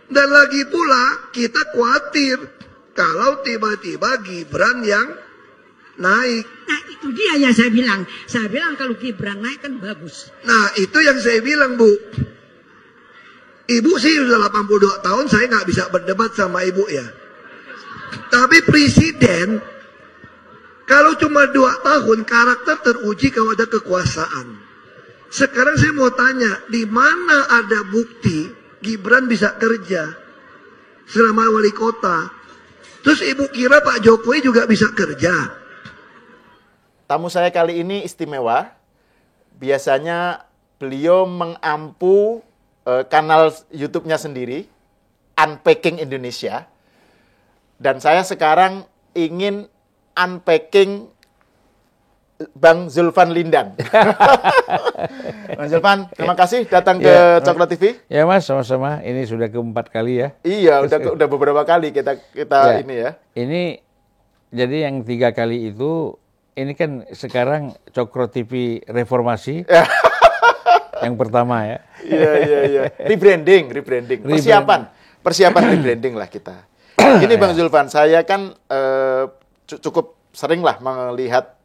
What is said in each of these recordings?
Dan lagi pula kita khawatir kalau tiba-tiba Gibran yang naik. Nah itu dia yang saya bilang. Saya bilang kalau Gibran naik kan bagus. Nah itu yang saya bilang, Bu. Ibu sih sudah 82 tahun, saya nggak bisa berdebat sama ibu ya. Tapi presiden, kalau cuma 2 tahun, karakter teruji kalau ada kekuasaan. Sekarang saya mau tanya, di mana ada bukti Gibran bisa kerja selama wali kota? Terus ibu kira Pak Jokowi juga bisa kerja? Tamu saya kali ini istimewa. Biasanya beliau mengampu kanal YouTube-nya sendiri, Unpacking Indonesia. Dan saya sekarang ingin unpacking Bang Zulfan Lindan. Bang Zulfan, terima kasih datang ke Coklat TV. Ya Mas, sama-sama. Ini sudah keempat kali ya. Iya, udah beberapa kali kita ya, ini ya. Ini jadi yang 3 kali itu, ini kan sekarang Coklat TV reformasi. Yang pertama ya. Iya. Rebranding. Persiapan rebranding lah kita. Gini Bang Zulfan, saya kan cukup sering lah melihat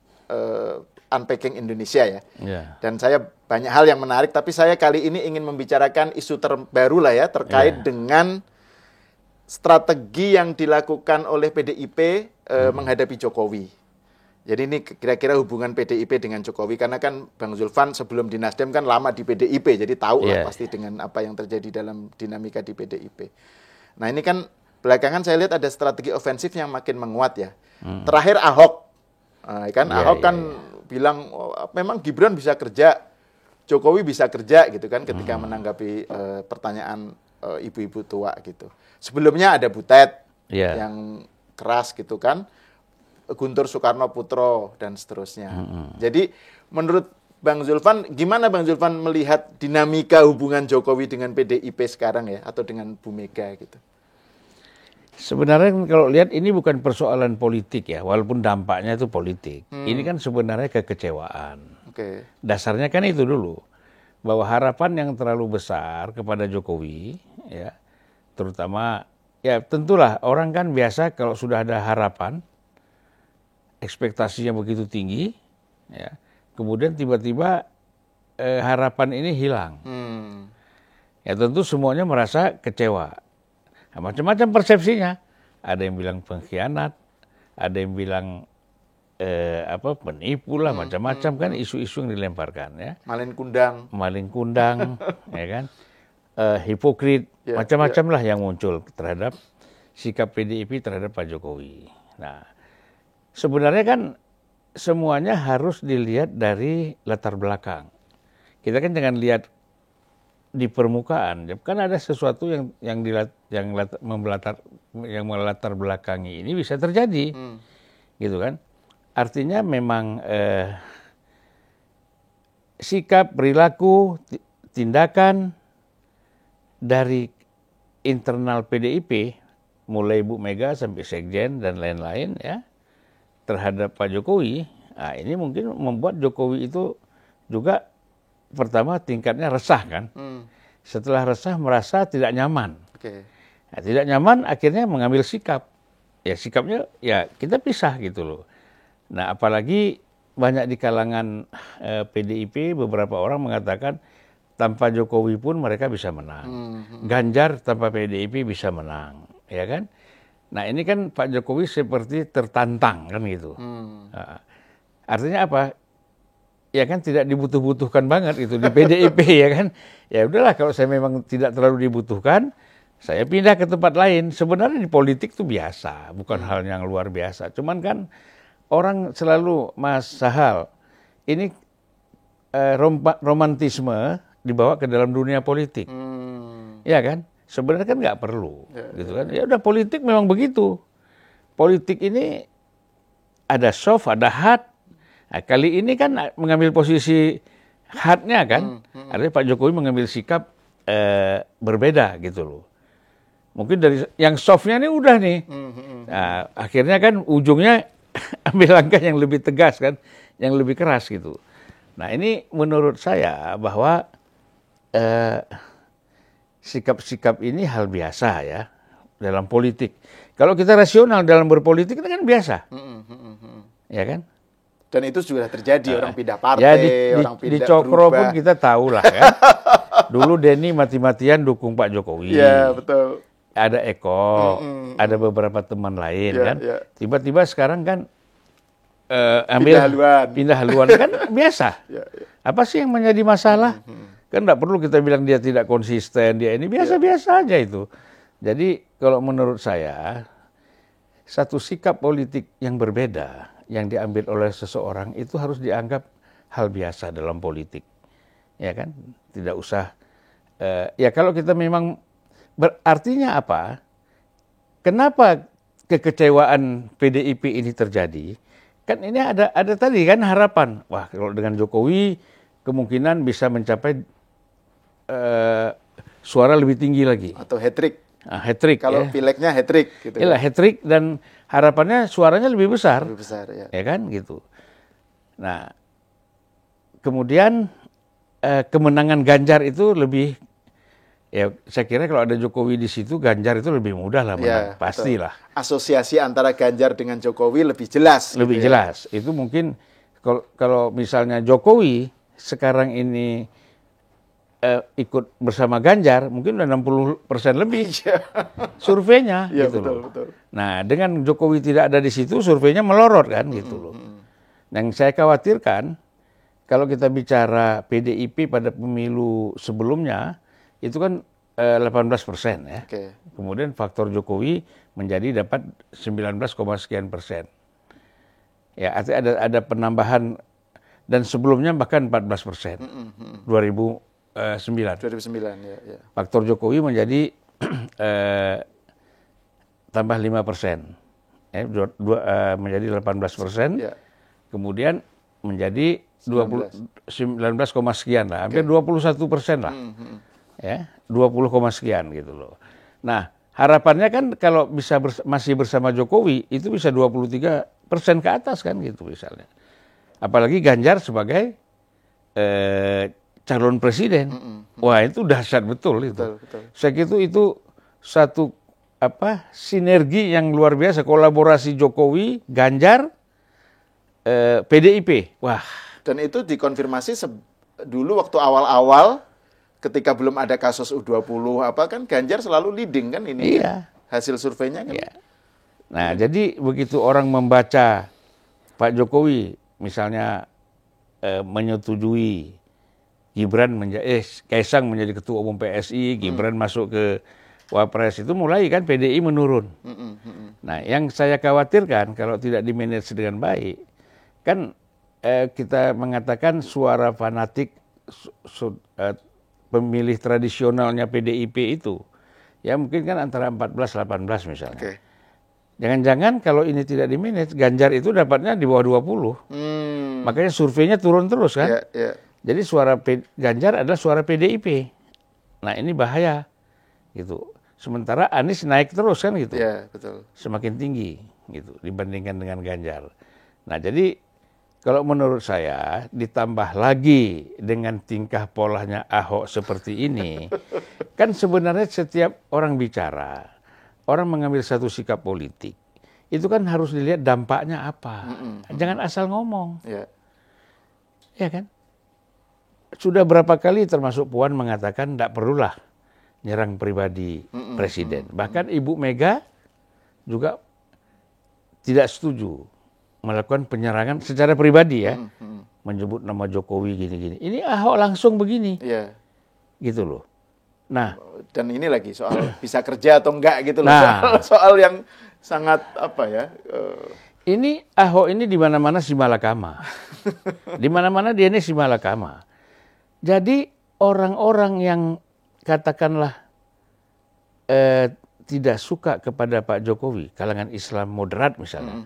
Unpacking Indonesia ya. Dan saya banyak hal yang menarik, tapi saya kali ini ingin membicarakan isu terbaru lah ya, terkait dengan strategi yang dilakukan oleh PDIP menghadapi Jokowi. Jadi ini kira-kira hubungan PDIP dengan Jokowi, karena kan Bang Zulfan sebelum di Nasdem kan lama di PDIP, jadi tahu lah pasti dengan apa yang terjadi dalam dinamika di PDIP. Nah ini kan belakangan saya lihat ada strategi ofensif yang makin menguat ya. Terakhir Ahok, Ahok kan bilang memang Gibran bisa kerja, Jokowi bisa kerja gitu kan, ketika menanggapi pertanyaan ibu-ibu tua gitu. Sebelumnya ada Butet yang keras gitu kan, Guntur Soekarno Putro dan seterusnya. Jadi menurut Bang Zulfan, gimana Bang Zulfan melihat dinamika hubungan Jokowi dengan PDIP sekarang ya, atau dengan Bu Mega gitu? Sebenarnya kalau lihat ini bukan persoalan politik ya, walaupun dampaknya itu politik. Ini kan sebenarnya kekecewaan. Dasarnya kan itu dulu, bahwa harapan yang terlalu besar kepada Jokowi, ya, terutama ya tentulah orang kan biasa kalau sudah ada harapan, ekspektasinya begitu tinggi, ya, kemudian tiba-tiba harapan ini hilang. Ya tentu semuanya merasa kecewa. Nah, macam-macam persepsinya. Ada yang bilang pengkhianat, ada yang bilang penipu lah, macam-macam kan isu-isu yang dilemparkan ya. Maling kundang, ya kan, hipokrit, macam-macam lah yang muncul terhadap sikap PDIP terhadap Pak Jokowi. Nah, sebenarnya kan semuanya harus dilihat dari latar belakang. Kita kan jangan lihat di permukaan, kan ada sesuatu yang melatar belakangi ini bisa terjadi, gitu kan? Artinya memang sikap, perilaku, tindakan dari internal PDIP, mulai Bu Mega sampai Sekjen dan lain-lain ya, terhadap Pak Jokowi, nah ini mungkin membuat Jokowi itu juga pertama tingkatnya resah kan. Setelah resah merasa tidak nyaman. Nah, tidak nyaman akhirnya mengambil sikap. Ya sikapnya ya kita pisah gitu loh. Nah apalagi banyak di kalangan PDIP beberapa orang mengatakan tanpa Jokowi pun mereka bisa menang. Ganjar tanpa PDIP bisa menang, ya kan? Nah ini kan Pak Jokowi seperti tertantang kan gitu. Nah, artinya apa? Ya kan tidak dibutuh-butuhkan banget itu di PDIP ya kan. Ya udahlah kalau saya memang tidak terlalu dibutuhkan, saya pindah ke tempat lain. Sebenarnya di politik itu biasa, bukan hal yang luar biasa. Cuman kan orang selalu Mas Sahal, ini romantisme dibawa ke dalam dunia politik. Ya kan? Sebenarnya kan nggak perlu, gitu kan? Ya udah politik memang begitu. Politik ini ada soft, ada hard. Nah, kali ini kan mengambil posisi hardnya kan, artinya Pak Jokowi mengambil sikap berbeda gitu loh. Mungkin dari yang softnya ini udah nih, nah, akhirnya kan ujungnya ambil langkah yang lebih tegas kan, yang lebih keras gitu. Nah ini menurut saya bahwa sikap-sikap ini hal biasa ya dalam politik. Kalau kita rasional dalam berpolitik itu kan biasa, ya kan? Dan itu sudah terjadi, orang pindah partai, Ya orang di pindah Cokro berubah. pun kita tahu lah kan. Dulu Denny mati-matian dukung Pak Jokowi. Iya, betul. Ada Eko, ada beberapa teman lain Ya, kan. ya. Tiba-tiba sekarang kan ambil pindah haluan kan biasa. Ya, ya. Apa sih yang menjadi masalah? Kan nggak perlu kita bilang dia tidak konsisten, dia ini biasa-biasa aja itu. Jadi kalau menurut saya satu sikap politik yang berbeda yang diambil oleh seseorang itu harus dianggap hal biasa dalam politik, ya kan? Tidak usah. Ya kalau kita memang artinya apa? Kenapa kekecewaan PDIP ini terjadi? Kan ini ada tadi kan harapan. Wah, kalau dengan Jokowi kemungkinan bisa mencapai suara lebih tinggi lagi. Atau hat-trick. Hat-trick Kalau ya. pileknya hat-trick gitu. Iyalah hat-trick dan harapannya suaranya lebih besar. Lebih besar ya. Ya kan gitu. Nah, kemudian kemenangan Ganjar itu lebih, ya saya kira kalau ada Jokowi di situ Ganjar itu lebih mudah lah menang, pastilah. Asosiasi antara Ganjar dengan Jokowi lebih jelas. Lebih gitu jelas. Itu mungkin kalau misalnya Jokowi sekarang ini ikut bersama Ganjar, mungkin udah 60% lebih surveinya Iya, gitu betul, loh. betul. Nah, dengan Jokowi tidak ada di situ, surveinya melorot kan gitu loh. Yang saya khawatirkan kalau kita bicara PDIP pada pemilu sebelumnya itu kan 18% ya. Oke. Kemudian faktor Jokowi menjadi dapat 19, sekian persen. Ya, artinya ada penambahan dan sebelumnya bahkan 14%. 2009. 2009 ya. Faktor Jokowi menjadi tambah 5%. Menjadi 18%. Ya. Kemudian menjadi 19, sekian lah, hampir 21% lah. Ya, 20, sekian gitu loh. Nah, harapannya kan kalau bisa masih bersama Jokowi itu bisa 23% ke atas kan gitu misalnya. Apalagi Ganjar sebagai calon presiden. Wah, itu dahsyat betul itu. Betul. Saya kira itu satu sinergi yang luar biasa, kolaborasi Jokowi, Ganjar, PDIP. Wah. Dan itu dikonfirmasi dulu waktu awal-awal ketika belum ada kasus U20 kan Ganjar selalu leading kan ini. Iya. Hasil surveinya kan. Iya. Nah, jadi begitu orang membaca Pak Jokowi misalnya menyetujui Gibran Kaisang menjadi ketua umum PSI, Gibran masuk ke Wapres, itu mulai kan PDI menurun. Nah, yang saya khawatirkan kalau tidak dimanage dengan baik, kan kita mengatakan suara fanatik pemilih tradisionalnya PDIP itu, ya mungkin kan antara 14-18 misalnya. Oke. Jangan-jangan kalau ini tidak dimanage, Ganjar itu dapatnya di bawah 20. Makanya surveinya turun terus kan. Ya. Jadi suara Ganjar adalah suara PDIP. Nah, ini bahaya gitu. Sementara Anies naik terus kan gitu. Iya, betul. Semakin tinggi gitu dibandingkan dengan Ganjar. Nah, jadi kalau menurut saya ditambah lagi dengan tingkah polanya Ahok seperti ini, kan sebenarnya setiap orang bicara, orang mengambil satu sikap politik, itu kan harus dilihat dampaknya apa. Jangan asal ngomong. Iya. Ya kan? Sudah berapa kali termasuk Puan mengatakan tidak perlulah nyerang pribadi presiden. Bahkan Ibu Mega juga tidak setuju melakukan penyerangan secara pribadi ya. Menyebut nama Jokowi gini-gini. Ini Ahok langsung begini. Iya. Gitu loh. Nah. Dan ini lagi soal bisa kerja atau enggak gitu loh. Nah. Soal yang sangat Ini Ahok ini di mana-mana si malakama. Di mana-mana dia ini si malakama. Jadi orang-orang yang katakanlah tidak suka kepada Pak Jokowi, kalangan Islam moderat misalnya,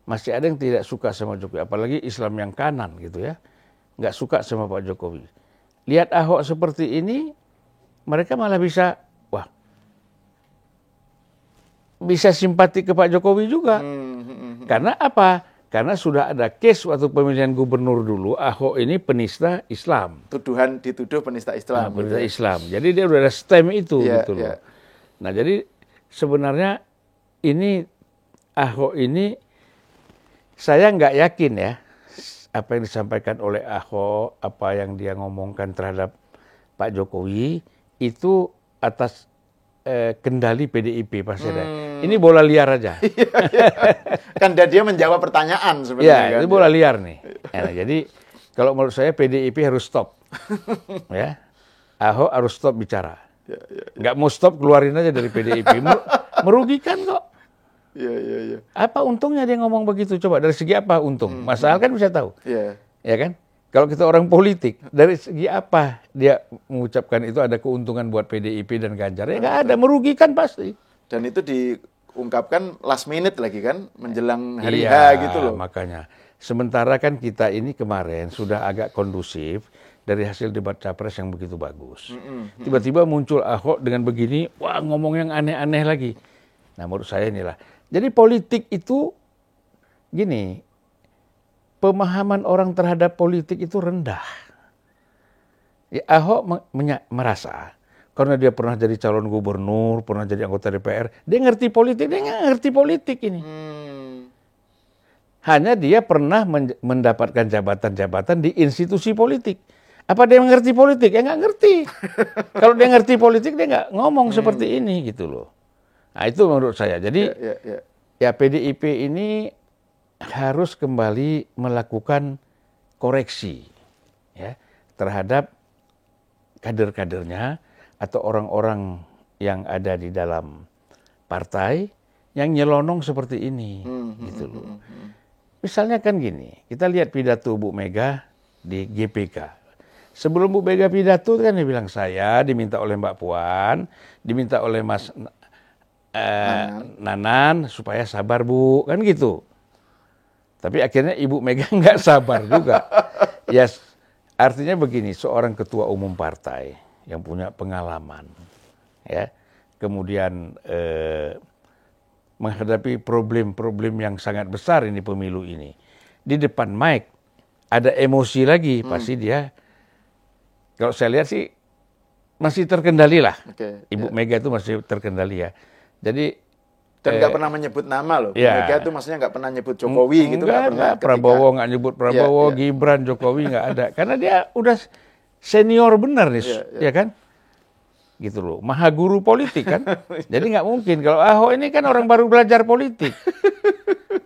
masih ada yang tidak suka sama Jokowi, apalagi Islam yang kanan gitu ya, nggak suka sama Pak Jokowi. Lihat Ahok seperti ini, mereka malah bisa simpati ke Pak Jokowi juga. Karena apa? Karena sudah ada case waktu pemilihan gubernur dulu, Ahok ini penista Islam. Tuduhan dituduh penista Islam. Penista Islam. Jadi dia udah ada stem itu Iya, gitu loh. iya. Nah, jadi sebenarnya ini Ahok ini saya nggak yakin ya apa yang disampaikan oleh Ahok, apa yang dia ngomongkan terhadap Pak Jokowi itu atas kendali PDIP pasti ada. Ini bola liar aja. Kan dia menjawab pertanyaan Ya, sebenarnya kan. itu bola liar nih. Nah, jadi kalau menurut saya PDIP harus stop. Ya. Ahok harus stop bicara. Nggak mau stop, keluarin aja dari PDIP. Merugikan kok. Iya. Apa untungnya dia ngomong begitu? Coba dari segi apa untung? Mas Al kan bisa tahu. Iya. Ya kan? Kalau kita orang politik, dari segi apa dia mengucapkan itu ada keuntungan buat PDIP dan Ganjar? Ya nggak ada, merugikan pasti. Dan itu diungkapkan last minute lagi kan, menjelang hari Iya, H gitu loh. makanya. Sementara kan kita ini kemarin sudah agak kondusif dari hasil debat capres yang begitu bagus. Tiba-tiba muncul Ahok dengan begini, wah ngomong yang aneh-aneh lagi. Nah menurut saya inilah. Jadi politik itu gini, pemahaman orang terhadap politik itu rendah. Ya, Ahok merasa karena dia pernah jadi calon gubernur, pernah jadi anggota DPR, dia ngerti politik, dia nggak ngerti politik ini. Hanya dia pernah mendapatkan jabatan-jabatan di institusi politik. Apa dia mengerti politik? Ya nggak ngerti. Kalau dia ngerti politik, dia nggak ngomong seperti ini gitu loh. Nah itu menurut saya. Jadi ya PDIP ini harus kembali melakukan koreksi ya terhadap kader-kadernya atau orang-orang yang ada di dalam partai yang nyelonong seperti ini gitu loh. Misalnya kan gini, kita lihat pidato Bu Mega di GPK. Sebelum Bu Mega pidato kan dia bilang saya diminta oleh Mbak Puan, diminta oleh Mas Nanan supaya sabar Bu, kan gitu. Tapi akhirnya Ibu Mega nggak sabar juga. Ya, artinya begini, seorang ketua umum partai yang punya pengalaman, ya, kemudian menghadapi problem-problem yang sangat besar ini pemilu ini. Di depan mic ada emosi lagi, pasti dia, kalau saya lihat sih masih terkendali lah. Ibu Mega itu masih terkendali ya. Jadi dan nggak pernah menyebut nama loh. Ya. Mega itu maksudnya nggak pernah nyebut Jokowi gitu. Nggak pernah. Prabowo nggak nyebut Prabowo, Gibran, Jokowi nggak ada. Karena dia udah senior benar nih, ya kan? Gitu loh, maha guru politik kan. Jadi nggak mungkin. Kalau Ahok ini kan orang baru belajar politik.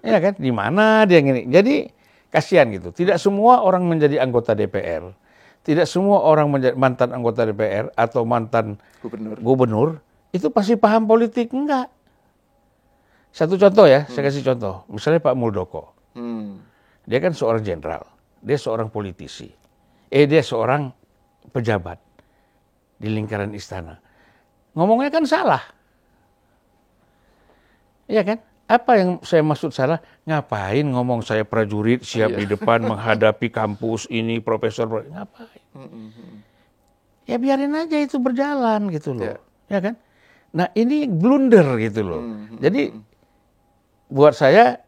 Ya kan? Di mana dia gini. Jadi kasihan gitu. Tidak semua orang menjadi anggota DPR. Tidak semua orang menjadi mantan anggota DPR atau mantan gubernur itu pasti paham politik. Enggak. Satu contoh ya, saya kasih contoh. Misalnya Pak Muldoko. Dia kan seorang jenderal. Dia seorang politisi. Dia seorang pejabat di lingkaran istana. Ngomongnya kan salah. Iya kan? Apa yang saya maksud salah? Ngapain ngomong saya prajurit siap di depan menghadapi kampus ini, profesor. Ngapain? Ya biarin aja itu berjalan gitu loh. Ya kan? Nah ini blunder gitu loh. Jadi buat saya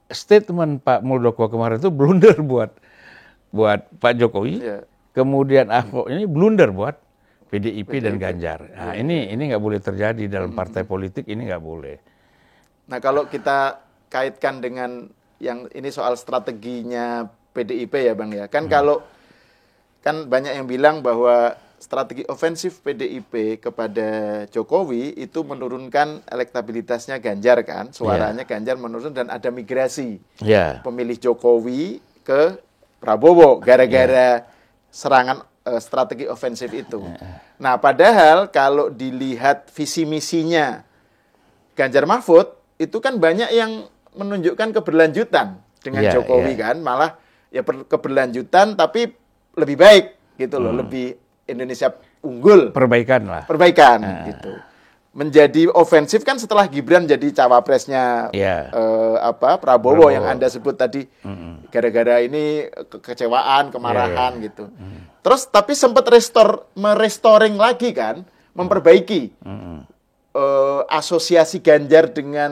statement Pak Muldoko kemarin itu blunder buat Pak Jokowi. Kemudian Ahok ini blunder buat PDIP dan Ganjar. Nah ini nggak boleh terjadi dalam partai politik, ini nggak boleh. Nah kalau kita kaitkan dengan yang ini soal strateginya PDIP ya Bang ya. Kan kalau kan banyak yang bilang bahwa strategi ofensif PDIP kepada Jokowi itu menurunkan elektabilitasnya Ganjar kan. Suaranya Ganjar menurun dan ada migrasi pemilih Jokowi ke Prabowo gara-gara serangan strategi ofensif itu. Nah, padahal kalau dilihat visi misinya Ganjar Mahfud itu kan banyak yang menunjukkan keberlanjutan dengan Jokowi kan, malah ya keberlanjutan tapi lebih baik gitu loh, lebih Indonesia unggul. Perbaikan gitu. Menjadi ofensif kan setelah Gibran jadi cawapresnya Prabowo yang Anda sebut tadi gara-gara ini kekecewaan, kemarahan gitu. Terus tapi sempat merestoring lagi kan, memperbaiki asosiasi Ganjar dengan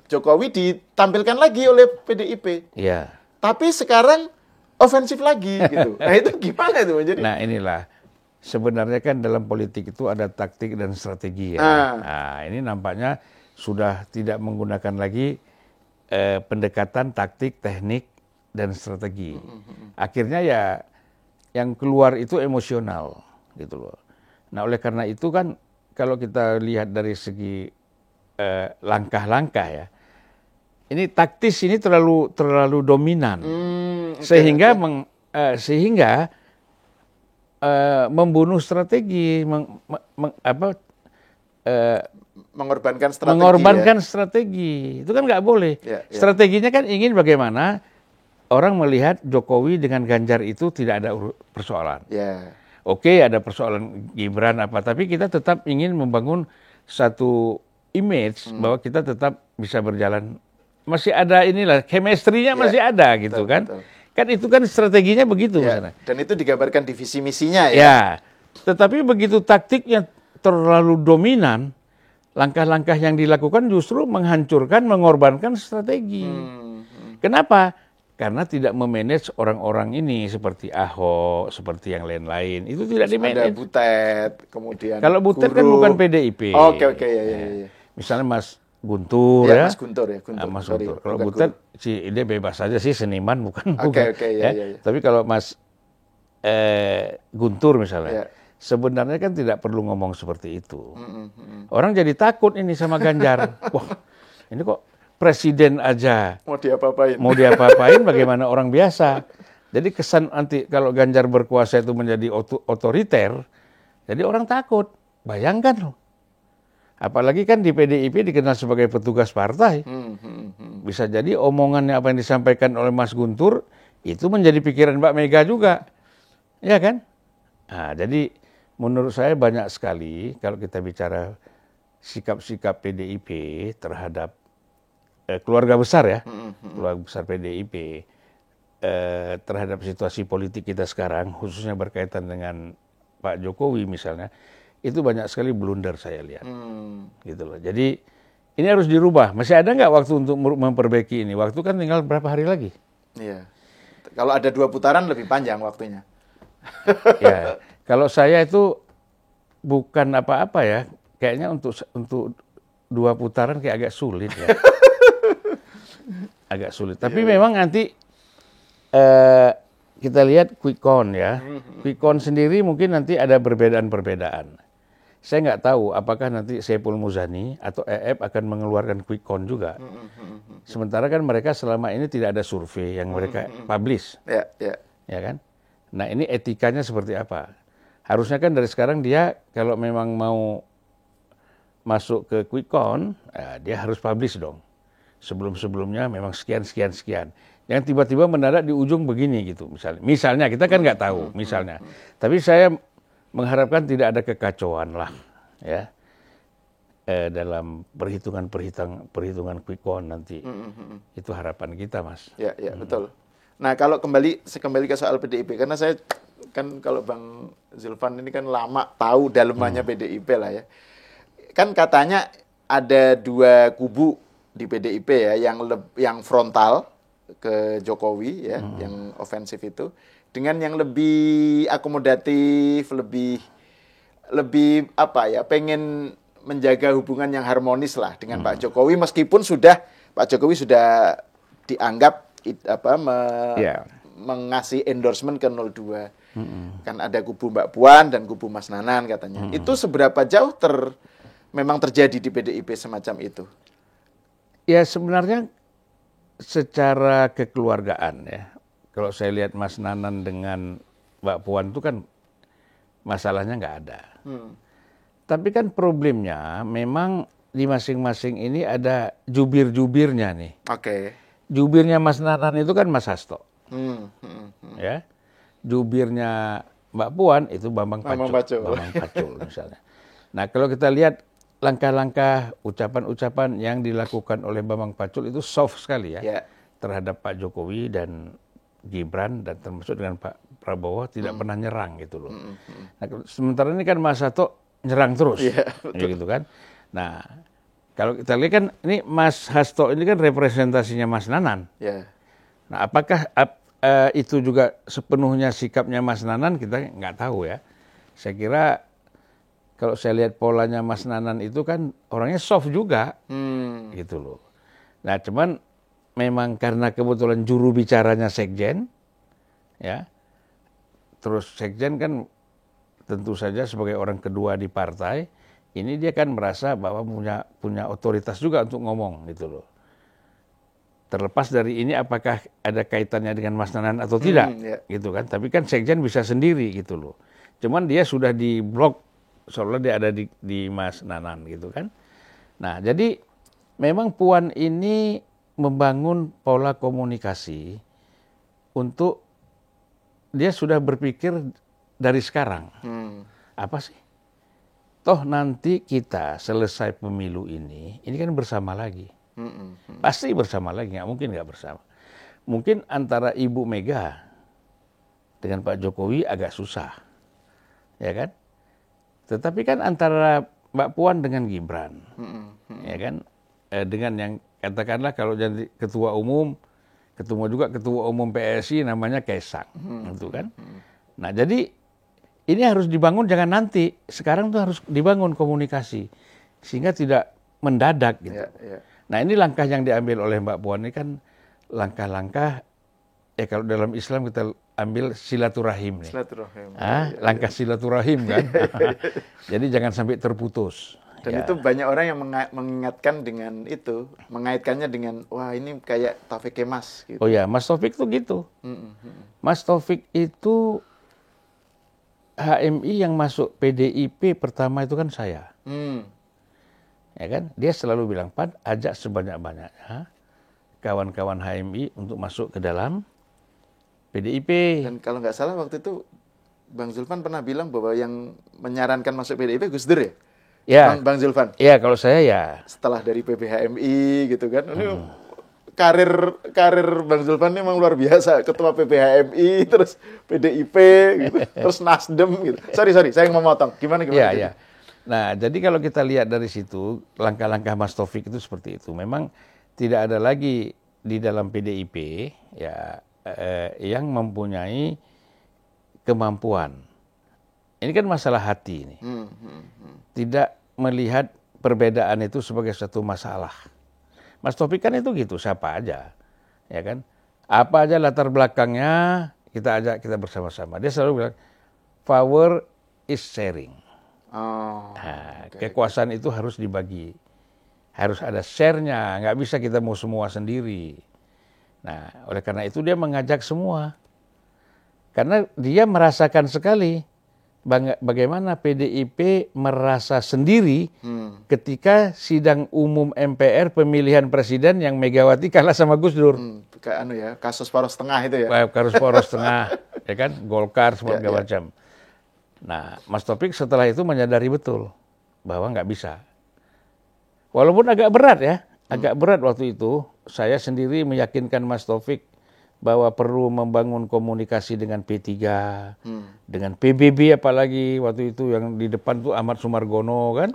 Jokowi ditampilkan lagi oleh PDIP. Ya. Tapi sekarang ofensif lagi gitu. Nah itu gimana itu? Jadi, Nah inilah, sebenarnya kan dalam politik itu ada taktik dan strategi ya. Nah ini nampaknya sudah tidak menggunakan lagi pendekatan taktik, teknik, dan strategi. Akhirnya ya yang keluar itu emosional gitu loh. Nah oleh karena itu kan kalau kita lihat dari segi langkah-langkah ya, ini taktis ini terlalu dominan, sehingga membunuh strategi, mengorbankan strategi. Itu kan nggak boleh. Ya. Strateginya kan ingin bagaimana orang melihat Jokowi dengan Ganjar itu tidak ada persoalan. Ya. Oke, ada persoalan Gibran apa, tapi kita tetap ingin membangun satu image bahwa kita tetap bisa berjalan. Masih ada inilah, chemistry-nya masih ada gitu kan. Betul. Kan itu kan strateginya begitu. Ya. Dan itu digambarkan di visi misinya ya. Ya, tetapi begitu taktiknya terlalu dominan, langkah-langkah yang dilakukan justru menghancurkan, mengorbankan strategi. Kenapa? Karena tidak memanage orang-orang ini seperti Ahok, seperti yang lain-lain. Itu tidak Ada dimanage. Butet, kemudian Kalau Butet kan Guru. bukan PDIP. Oke, ya. Misalnya Mas Guntur Ya, ya. Mas Guntur ya. Mas Sorry, Guntur. Kalau bukan Butet sih dia bebas saja sih, seniman bukan. Oke, ya. Tapi kalau Mas Guntur misalnya, Ya. sebenarnya kan tidak perlu ngomong seperti itu. Orang jadi takut ini sama Ganjar. Wah, ini kok presiden aja mau diapa-apain bagaimana orang biasa. Jadi kesan nanti kalau Ganjar berkuasa itu menjadi otoriter, jadi orang takut. Bayangkan loh. Apalagi kan di PDIP dikenal sebagai petugas partai. Bisa jadi omongannya apa yang disampaikan oleh Mas Guntur itu menjadi pikiran Mbak Mega juga. Ya kan? Nah, jadi menurut saya banyak sekali kalau kita bicara sikap-sikap PDIP terhadap keluarga besar ya, keluarga besar PDIP terhadap situasi politik kita sekarang, khususnya berkaitan dengan Pak Jokowi misalnya, itu banyak sekali blunder saya lihat, gitu loh. Jadi ini harus dirubah. Masih ada nggak waktu untuk memperbaiki ini? Waktu kan tinggal berapa hari lagi? Iya. Kalau ada 2 putaran lebih panjang waktunya. Ya, kalau saya itu bukan apa-apa ya, kayaknya untuk 2 putaran kayak agak sulit ya. Agak sulit. Tapi memang nanti kita lihat quick count ya. Quick count sendiri mungkin nanti ada perbedaan-perbedaan. Saya nggak tahu apakah nanti Saiful Muzani atau EF akan mengeluarkan quick count juga. Sementara kan mereka selama ini tidak ada survei yang mereka publish. Ya kan? Nah ini etikanya seperti apa? Harusnya kan dari sekarang dia kalau memang mau masuk ke quick count, dia harus publish dong. Sebelum-sebelumnya memang sekian. Yang tiba-tiba mendadak di ujung begini gitu misalnya kita kan nggak tahu misalnya. Tapi saya mengharapkan tidak ada kekacauan lah ya dalam perhitungan quick count nanti. Itu harapan kita, Mas. Ya, betul. Nah, kalau kembali ke soal PDIP, karena saya kan kalau Bang Zulfan ini kan lama tahu dalemannya PDIP lah ya. Kan katanya ada 2 kubu di PDIP ya, yang frontal ke Jokowi ya, yang ofensif itu, dengan yang lebih akomodatif, lebih apa ya, pengen menjaga hubungan yang harmonis lah dengan Pak Jokowi, meskipun Pak Jokowi sudah dianggap mengasih endorsement ke 02. Kan ada kubu Mbak Puan dan kubu Mas Nanan katanya. Itu seberapa jauh memang terjadi di PDIP semacam itu? Ya sebenarnya secara kekeluargaan ya, kalau saya lihat Mas Nanan dengan Mbak Puan itu kan masalahnya nggak ada. Tapi kan problemnya memang di masing-masing ini ada jubir-jubirnya nih. Oke. Jubirnya Mas Nanan itu kan Mas Hasto. Ya. Jubirnya Mbak Puan itu Bambang Pacul misalnya. Nah kalau kita lihat langkah-langkah, ucapan-ucapan yang dilakukan oleh Bambang Pacul itu soft sekali ya terhadap Pak Jokowi dan Gibran dan termasuk dengan Pak Prabowo tidak pernah nyerang gitu loh. Nah, sementara ini kan Mas Hasto nyerang terus, gitu kan. Nah Kalau kita lihat kan ini Mas Hasto ini kan representasinya Mas Nanan. Ya. Nah, apakah itu juga sepenuhnya sikapnya Mas Nanan, kita nggak tahu ya. Saya kira kalau saya lihat polanya Mas Nanan itu kan orangnya soft juga, gitu loh. Nah, cuman memang karena kebetulan juru bicaranya Sekjen, ya. Terus Sekjen kan tentu saja sebagai orang kedua di partai, ini dia kan merasa bahwa punya otoritas juga untuk ngomong, gitu loh. Terlepas dari ini apakah ada kaitannya dengan Mas Nanan atau tidak, gitu kan. Tapi kan Sekjen bisa sendiri, gitu loh. Cuman dia sudah diblok, soalnya dia ada di Mas Nanan, gitu kan. Nah, jadi memang Puan ini membangun pola komunikasi untuk dia sudah berpikir dari sekarang. Apa sih? Toh nanti kita selesai pemilu ini kan bersama lagi. Pasti bersama lagi, nggak mungkin nggak bersama. Mungkin antara Ibu Mega dengan Pak Jokowi agak susah, ya kan? Tetapi kan antara Mbak Puan dengan Gibran, ya kan? Dengan yang katakanlah kalau jadi ketua umum, ketemu juga ketua umum PSI namanya Kaisang, gitu kan? Nah jadi ini harus dibangun jangan nanti, sekarang tuh harus dibangun komunikasi sehingga tidak mendadak gitu. Nah ini langkah yang diambil oleh Mbak Puan ini kan langkah-langkah, ya kalau dalam Islam kita ambil silaturahim nih. Langkah silaturahim kan. Jadi jangan sampai terputus. Dan itu banyak orang yang mengingatkan dengan itu, mengaitkannya dengan wah ini kayak Taufik Kemas. Gitu. Oh ya, Mas Taufik tuh gitu. Mas Taufik itu HMI yang masuk PDIP pertama itu kan saya. Ya kan? Dia selalu bilang, Pan, ajak sebanyak-banyaknya kawan-kawan HMI untuk masuk ke dalam PDIP. Dan kalau nggak salah waktu itu Bang Zulfan pernah bilang bahwa yang menyarankan masuk PDIP Gus Dur ya? Ya. Bang Zulfan? Iya, kalau saya ya. Setelah dari PBHMI gitu kan. Ini karir Bang Zulfan ini memang luar biasa. Ketua PBHMI, terus PDIP, gitu, terus Nasdem gitu. Sorry, saya yang memotong. Gimana? Iya. Nah, jadi kalau kita lihat dari situ, langkah-langkah Mas Taufik itu seperti itu. Memang tidak ada lagi di dalam PDIP ya yang mempunyai kemampuan. Ini kan masalah hati ini. Tidak melihat perbedaan itu sebagai satu masalah. Mas Taufik kan itu gitu, siapa aja. Ya kan? Apa aja latar belakangnya, kita ajak kita bersama-sama. Dia selalu bilang, power is sharing. Kekuasaan itu harus dibagi. Harus ada share-nya, nggak bisa kita mau semua sendiri. Nah, oleh karena itu dia mengajak semua. Karena dia merasakan sekali bagaimana PDIP merasa sendiri ketika sidang umum MPR pemilihan presiden yang Megawati kalah sama Gus Dur. Kayak kasus poros tengah itu ya. Kasus poros tengah, ya kan, Golkar segala macam. Nah, Mas Taufik setelah itu menyadari betul bahwa nggak bisa. Walaupun agak berat ya, agak berat waktu itu. Saya sendiri meyakinkan Mas Taufik bahwa perlu membangun komunikasi dengan P3, dengan PBB apalagi waktu itu yang di depan tuh Ahmad Sumargono kan.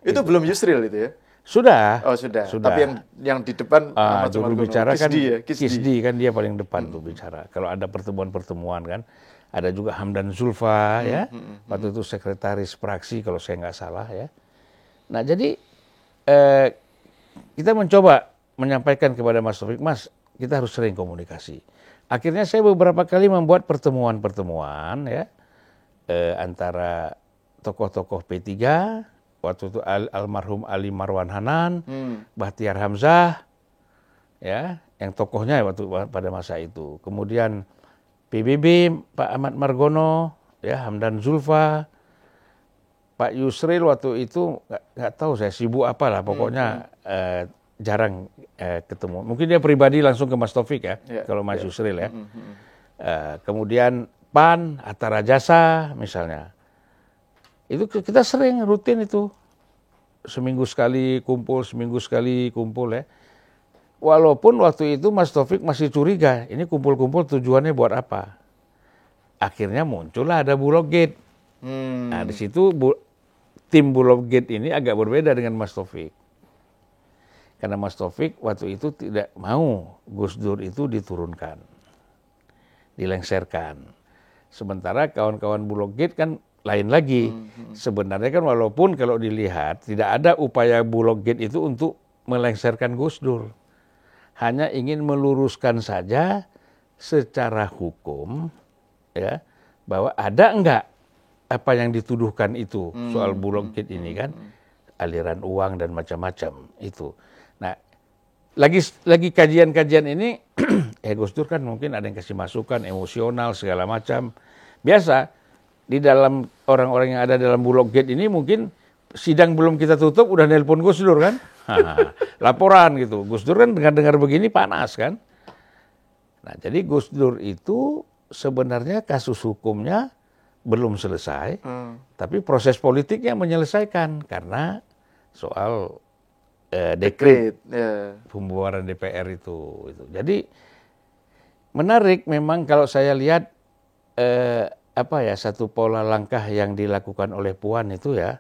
Itu belum Yusril itu ya? Sudah. Oh sudah. Tapi yang di depan Ahmad Sumargono. Bicara kan Kisdi kan dia paling depan tuh bicara. Kalau ada pertemuan-pertemuan kan. Ada juga Hamdan Zulfa ya, waktu itu sekretaris praksi kalau saya nggak salah ya. Nah jadi kita mencoba menyampaikan kepada Mas Taufik, Mas kita harus sering komunikasi. Akhirnya saya beberapa kali membuat pertemuan-pertemuan ya antara tokoh-tokoh P3, waktu itu almarhum Ali Marwan Hanan, Bahtiar Hamzah, ya, yang tokohnya waktu pada masa itu. Kemudian PBB Pak Ahmad Margono, ya Hamdan Zulfa, Pak Yusril waktu itu nggak tahu saya sibuk apalah, pokoknya jarang ketemu. Mungkin dia pribadi langsung ke Mas Taufik ya, kalau Mas Yusril ya. Kemudian PAN, Hatta Rajasa misalnya, itu kita sering rutin itu, seminggu sekali kumpul ya. Walaupun waktu itu Mas Taufik masih curiga, ini kumpul-kumpul tujuannya buat apa? Akhirnya muncullah ada Bulog Gate. Nah di situ tim Bulog Gate ini agak berbeda dengan Mas Taufik. Karena Mas Taufik waktu itu tidak mau Gus Dur itu diturunkan, dilengserkan. Sementara kawan-kawan Bulog Gate kan lain lagi. Sebenarnya kan walaupun kalau dilihat tidak ada upaya Bulog Gate itu untuk melengserkan Gus Dur. Hanya ingin meluruskan saja secara hukum ya bahwa ada enggak apa yang dituduhkan itu soal Bulog Gate ini kan aliran uang dan macam-macam itu. Nah, lagi kajian-kajian ini Gus Dur kan mungkin ada yang kasih masukan emosional segala macam. Biasa di dalam orang-orang yang ada dalam Bulog Gate ini mungkin sidang belum kita tutup udah nelpon Gus Dur kan. Laporan gitu. Gus Dur kan dengar-dengar begini panas kan. Nah, jadi Gus Dur itu sebenarnya kasus hukumnya belum selesai, tapi proses politiknya menyelesaikan karena soal dekret pembubaran DPR itu. Jadi menarik memang kalau saya lihat satu pola langkah yang dilakukan oleh Puan itu ya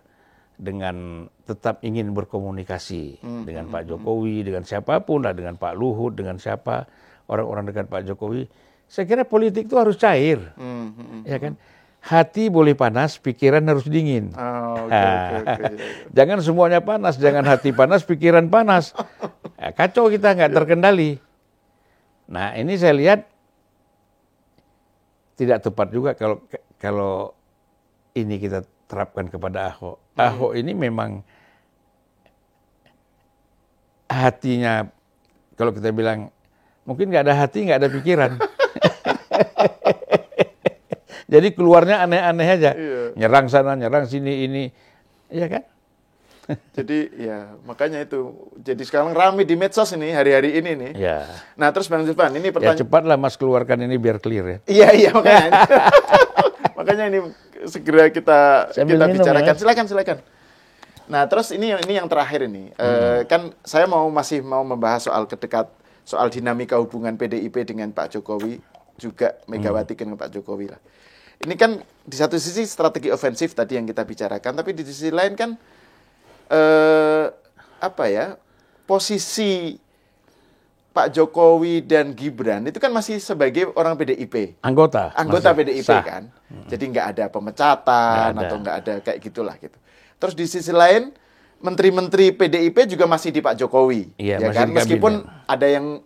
dengan tetap ingin berkomunikasi dengan Pak Jokowi, dengan siapapun lah, dengan Pak Luhut, dengan siapa orang-orang dekat Pak Jokowi. Saya kira politik itu harus cair, ya kan? Hati boleh panas, pikiran harus dingin. Jangan semuanya panas, jangan hati panas, pikiran panas. Kacau kita, nggak terkendali. Nah, ini saya lihat tidak tepat juga kalau ini kita terapkan kepada Ahok. Ahok ini memang hatinya, kalau kita bilang, mungkin nggak ada hati, nggak ada pikiran. Jadi keluarnya aneh-aneh aja. Iya. Nyerang sana, nyerang sini, ini. Iya kan? Jadi ya makanya itu. Jadi sekarang rame di medsos ini, hari-hari ini nih. Ya. Nah terus Bang Zulfan, ini pertanyaan. Ya cepatlah Mas keluarkan ini biar clear ya. Iya makanya. Makanya ini segera kita bicarakan. Ya? Silakan. Nah terus ini yang terakhir ini. Kan saya masih mau membahas soal dinamika hubungan PDIP dengan Pak Jokowi, juga Megawati dengan Pak Jokowi lah. Ini kan di satu sisi strategi ofensif tadi yang kita bicarakan, tapi di sisi lain kan posisi Pak Jokowi dan Gibran itu kan masih sebagai orang PDIP. Anggota PDIP sah. Kan. Jadi nggak ada pemecatan atau nggak ada kayak gitulah gitu. Terus di sisi lain menteri-menteri PDIP juga masih di Pak Jokowi. Iya, ya kan? Meskipun ada yang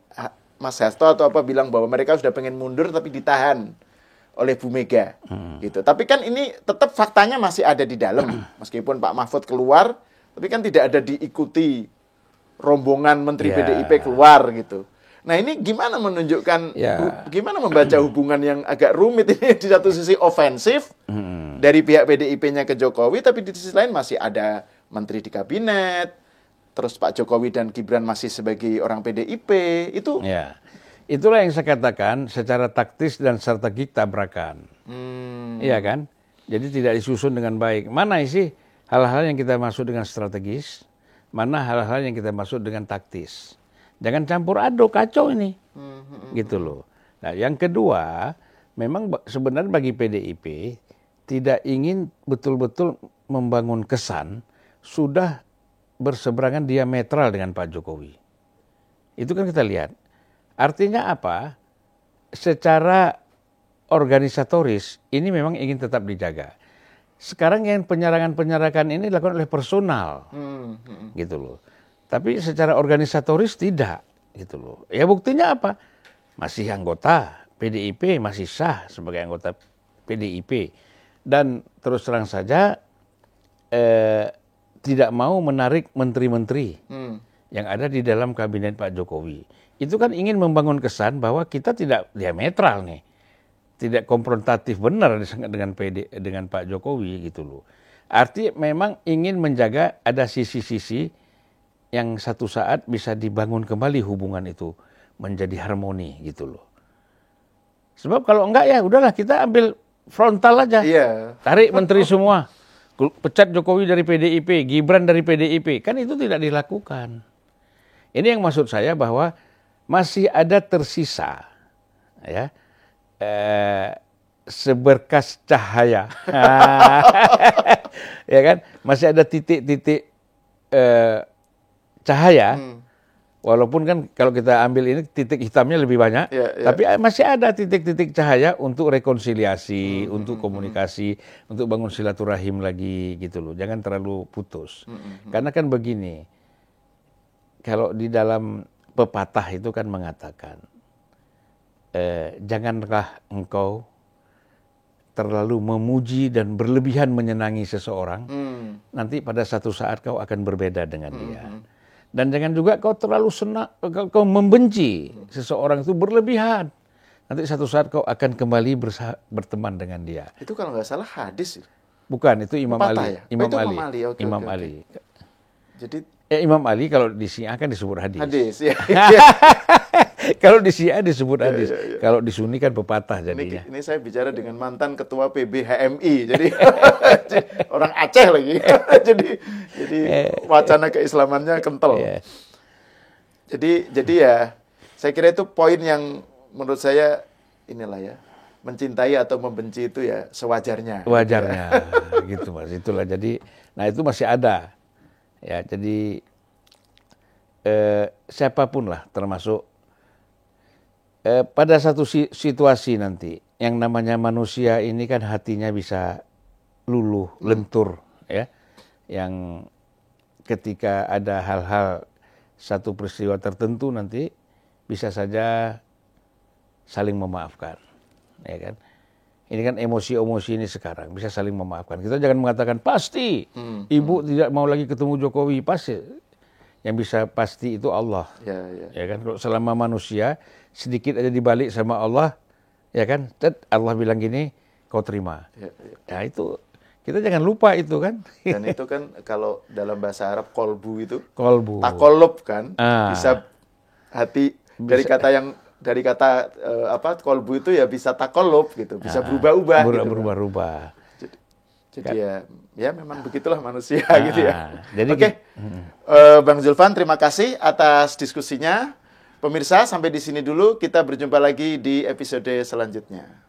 Mas Hasto atau apa bilang bahwa mereka sudah pengen mundur tapi ditahan oleh Bu Mega gitu. Tapi kan ini tetap faktanya masih ada di dalam. Meskipun Pak Mahfud keluar, tapi kan tidak ada diikuti rombongan menteri PDIP keluar gitu. Nah, ini gimana menunjukkan gimana membaca hubungan yang agak rumit ini, di satu sisi ofensif dari pihak PDIP-nya ke Jokowi, tapi di sisi lain masih ada menteri di kabinet. Terus Pak Jokowi dan Gibran masih sebagai orang PDIP, itu. Ya, itulah yang saya katakan secara taktis dan strategik tabrakan. Iya kan? Jadi tidak disusun dengan baik. Mana sih hal-hal yang kita masuk dengan strategis, mana hal-hal yang kita masuk dengan taktis. Jangan campur aduk, kacau ini. Gitu loh. Nah, yang kedua, memang sebenarnya bagi PDIP tidak ingin betul-betul membangun kesan sudah berseberangan diametral dengan Pak Jokowi. Itu kan kita lihat. Artinya apa? Secara organisatoris ini memang ingin tetap dijaga. Sekarang yang penyerangan-penyerangan ini dilakukan oleh personal. Gitu loh. Tapi secara organisatoris tidak, gitu loh. Ya buktinya apa? Masih anggota PDIP, masih sah sebagai anggota PDIP. Dan terus terang saja tidak mau menarik menteri-menteri yang ada di dalam kabinet Pak Jokowi. Itu kan ingin membangun kesan bahwa kita tidak diametral nih. Tidak konfrontatif benar dengan Pak Jokowi gitu loh. Arti memang ingin menjaga ada sisi-sisi yang satu saat bisa dibangun kembali hubungan itu menjadi harmoni gitu loh. Sebab kalau enggak ya udahlah kita ambil frontal aja. Tarik menteri semua. Pecat Jokowi dari PDIP, Gibran dari PDIP. Kan itu tidak dilakukan. Ini yang maksud saya bahwa masih ada tersisa ya seberkas cahaya. Ya kan? Masih ada titik-titik cahaya. Walaupun kan kalau kita ambil ini titik hitamnya lebih banyak, tapi masih ada titik-titik cahaya untuk rekonsiliasi, untuk komunikasi, untuk bangun silaturahim lagi gitu loh. Jangan terlalu putus. Karena kan begini, kalau di dalam pepatah itu kan mengatakan, janganlah engkau terlalu memuji dan berlebihan menyenangi seseorang, nanti pada satu saat kau akan berbeda dengan dia. Dan jangan juga kau terlalu senang, kau membenci seseorang itu berlebihan. Nanti satu saat kau akan kembali berteman dengan dia. Itu kalau nggak salah hadis. Bukan, itu Imam Ali. Ya? Imam itu Ali. Imam Imam Ali. Ali. Jadi Imam Ali kalau di Syiah kan disebut hadis. hadis, ya. Kalau di Syiah disebut hadis. Kalau di Sunni kan pepatah jadinya. Ini saya bicara dengan mantan ketua PBHMI, jadi orang Aceh lagi. jadi wacana keislamannya kental. Jadi ya, saya kira itu poin yang menurut saya inilah ya, mencintai atau membenci itu ya sewajarnya. Wajarnya, gitu Mas. Itulah jadi, nah itu masih ada. Ya, jadi siapapun lah, termasuk pada satu situasi nanti, yang namanya manusia ini kan hatinya bisa luluh, lentur, ya, yang ketika ada hal-hal satu peristiwa tertentu nanti bisa saja saling memaafkan, ya kan? Ini kan emosi-emosi ini sekarang bisa saling memaafkan. Kita jangan mengatakan pasti ibu tidak mau lagi ketemu Jokowi, pasti. Yang bisa pasti itu Allah. Ya kan, kalau selama manusia sedikit aja dibalik sama Allah, ya kan? Allah bilang gini, kau terima. Ya itu kita jangan lupa itu kan. Dan itu kan kalau dalam bahasa Arab kolbu itu, kolbu, takolub kan, bisa hati dari kata kolbu itu ya bisa takolub gitu, bisa berubah-ubah. Berubah-ubah. Jadi ya memang begitulah manusia gitu ya. Jadi Bang Zulfan, terima kasih atas diskusinya. Pemirsa, sampai di sini dulu. Kita berjumpa lagi di episode selanjutnya.